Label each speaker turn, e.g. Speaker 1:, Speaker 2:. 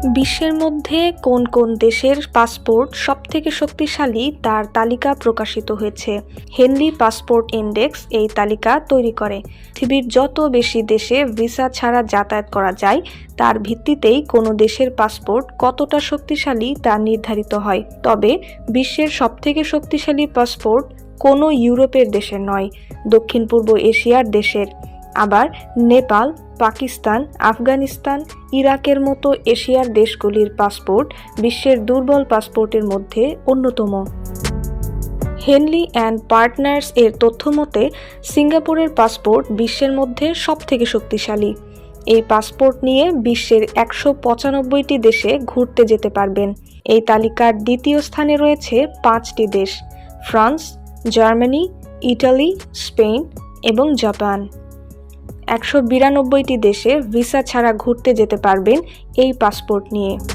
Speaker 1: বিশ্বের মধ্যে কোন কোন দেশের পাসপোর্ট সবথেকে শক্তিশালী তার তালিকা প্রকাশিত হয়েছে। হেনলি পাসপোর্ট ইন্ডেক্স এই তালিকা তৈরি করে। পৃথিবীর যত বেশি দেশে ভিসা ছাড়া যাতায়াত করা যায় তার ভিত্তিতেই কোনো দেশের পাসপোর্ট কতটা শক্তিশালী তা নির্ধারিত হয়। তবে বিশ্বের সবথেকে শক্তিশালী পাসপোর্ট কোনো ইউরোপের দেশের নয়, দক্ষিণ পূর্ব এশিয়ার দেশের। আবার নেপাল, পাকিস্তান, আফগানিস্তান, ইরাকের মতো এশিয়ার দেশগুলির পাসপোর্ট বিশ্বের দুর্বল পাসপোর্টের মধ্যে অন্যতম। হেনলি অ্যান্ড পার্টনার্স এর তথ্য মতে সিঙ্গাপুরের পাসপোর্ট বিশ্বের মধ্যে সবথেকে শক্তিশালী। এই পাসপোর্ট নিয়ে বিশ্বের 195টি দেশে ঘুরতে যেতে পারবেন। এই তালিকার দ্বিতীয় স্থানে রয়েছে 5টি দেশ: ফ্রান্স, জার্মানি, ইটালি, স্পেন এবং জাপান। 192টি দেশে ভিসা ছাড়া ঘুরতে যেতে পারবেন এই পাসপোর্ট নিয়ে।